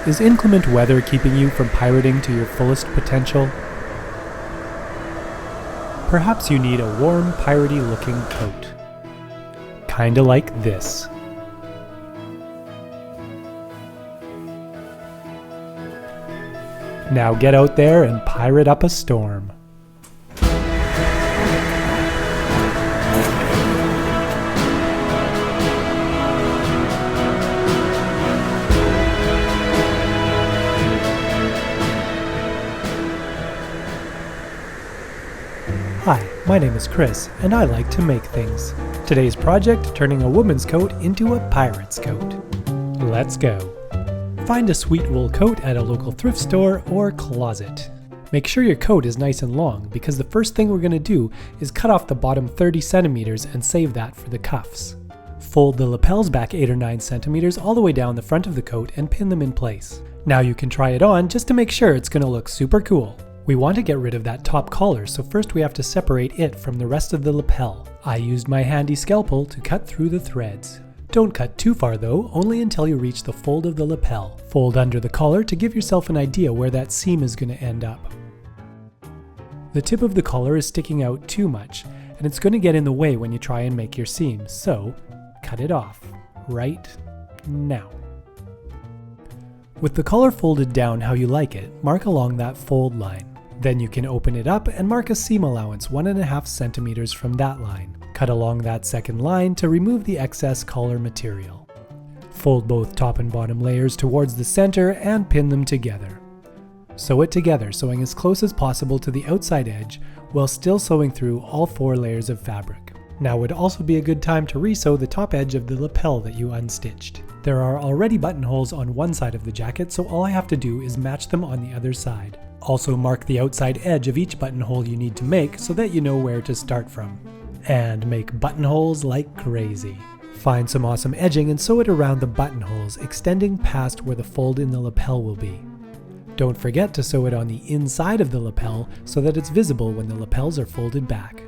Is inclement weather keeping you from pirating to your fullest potential? Perhaps you need a warm, piratey looking coat. Kinda like this. Now get out there and pirate up a storm. Hi, my name is Chris, and I like to make things. Today's project, turning a woman's coat into a pirate's coat. Let's go. Find a sweet wool coat at a local thrift store or closet. Make sure your coat is nice and long, because the first thing we're going to do is cut off the bottom 30 centimeters and save that for the cuffs. Fold the lapels back 8 or 9 centimeters all the way down the front of the coat and pin them in place. Now you can try it on just to make sure it's going to look super cool. We want to get rid of that top collar, so first we have to separate it from the rest of the lapel. I used my handy scalpel to cut through the threads. Don't cut too far though, only until you reach the fold of the lapel. Fold under the collar to give yourself an idea where that seam is going to end up. The tip of the collar is sticking out too much, and it's going to get in the way when you try and make your seam, so cut it off right now. With the collar folded down how you like it, mark along that fold line. Then you can open it up and mark a seam allowance 1.5 centimeters from that line. Cut along that second line to remove the excess collar material. Fold both top and bottom layers towards the center and pin them together. Sew it together, sewing as close as possible to the outside edge while still sewing through all 4 layers of fabric. Now would also be a good time to re-sew the top edge of the lapel that you unstitched. There are already buttonholes on one side of the jacket, so all I have to do is match them on the other side. Also mark the outside edge of each buttonhole you need to make so that you know where to start from. And make buttonholes like crazy. Find some awesome edging and sew it around the buttonholes, extending past where the fold in the lapel will be. Don't forget to sew it on the inside of the lapel so that it's visible when the lapels are folded back.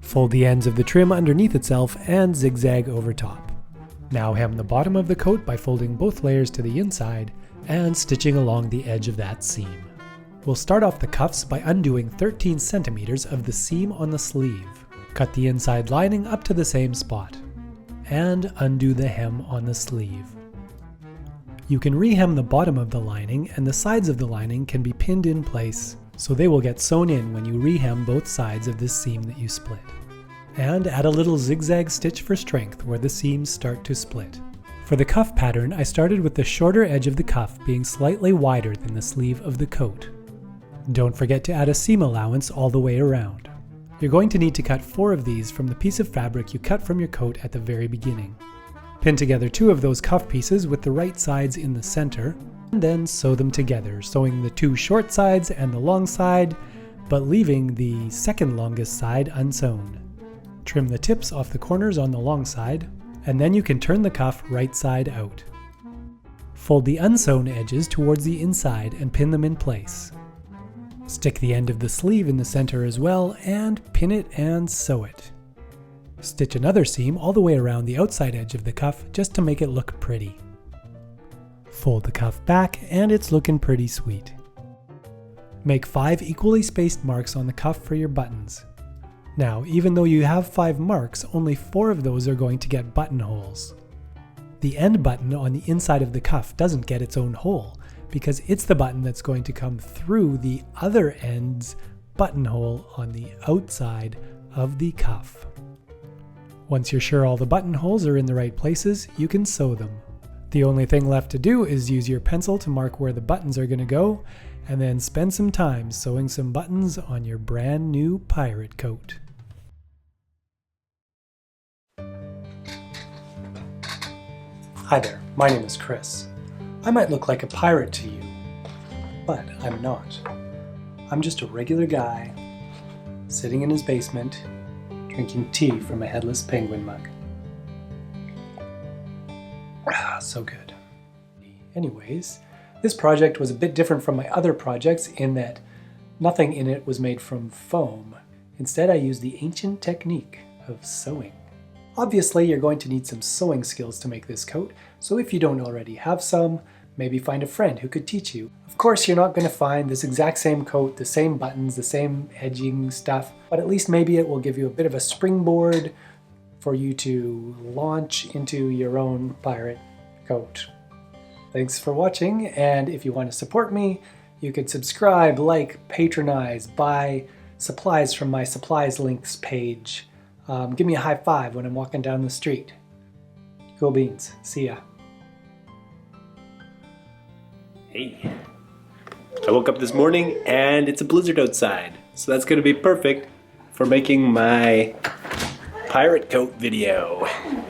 Fold the ends of the trim underneath itself and zigzag over top. Now hem the bottom of the coat by folding both layers to the inside and stitching along the edge of that seam. We'll start off the cuffs by undoing 13 centimeters of the seam on the sleeve. Cut the inside lining up to the same spot. And undo the hem on the sleeve. You can rehem the bottom of the lining, and the sides of the lining can be pinned in place, so they will get sewn in when you rehem both sides of this seam that you split. And add a little zigzag stitch for strength where the seams start to split. For the cuff pattern, I started with the shorter edge of the cuff being slightly wider than the sleeve of the coat. Don't forget to add a seam allowance all the way around. You're going to need to cut 4 of these from the piece of fabric you cut from your coat at the very beginning. Pin together 2 of those cuff pieces with the right sides in the center, and then sew them together, sewing the 2 short sides and the long side, but leaving the second longest side unsewn. Trim the tips off the corners on the long side, and then you can turn the cuff right side out. Fold the unsewn edges towards the inside and pin them in place. Stick the end of the sleeve in the center as well, and pin it and sew it. Stitch another seam all the way around the outside edge of the cuff just to make it look pretty. Fold the cuff back and it's looking pretty sweet. Make 5 equally spaced marks on the cuff for your buttons. Now, even though you have 5 marks, only 4 of those are going to get buttonholes. The end button on the inside of the cuff doesn't get its own hole, because it's the button that's going to come through the other end's buttonhole on the outside of the cuff. Once you're sure all the buttonholes are in the right places, you can sew them. The only thing left to do is use your pencil to mark where the buttons are going to go, and then spend some time sewing some buttons on your brand new pirate coat. Hi there, my name is Chris. I might look like a pirate to you, but I'm not. I'm just a regular guy, sitting in his basement, drinking tea from a headless penguin mug. Ah, so good. Anyways, this project was a bit different from my other projects in that nothing in it was made from foam. Instead, I used the ancient technique of sewing. Obviously, you're going to need some sewing skills to make this coat, so if you don't already have some, Maybe find a friend who could teach you. Of course, you're not going to find this exact same coat, the same buttons, the same edging stuff, but at least maybe it will give you a bit of a springboard for you to launch into your own pirate coat. Thanks for watching, and if you want to support me, you could subscribe, like, patronize, buy supplies from my supplies links page. Give me a high five when I'm walking down the street. Cool beans. See ya. Hey. I woke up this morning and it's a blizzard outside, so that's going to be perfect for making my pirate coat video.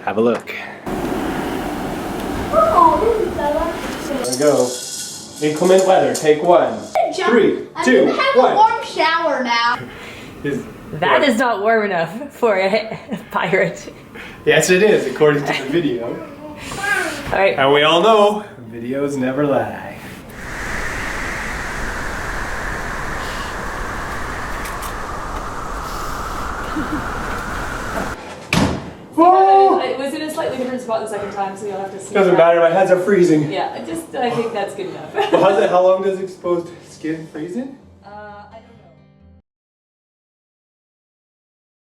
Have a look. There we go. Inclement weather, take one. 3, 2, 1. I'm gonna have a warm shower now. That is not warm enough for a pirate. Yes, it is, according to the video. All right. And we all know, videos never lie. It was in a slightly different spot the second time, so you'll have to see. Doesn't matter, my hands are freezing. Yeah, I think that's good enough. Well, how long does exposed skin freeze in?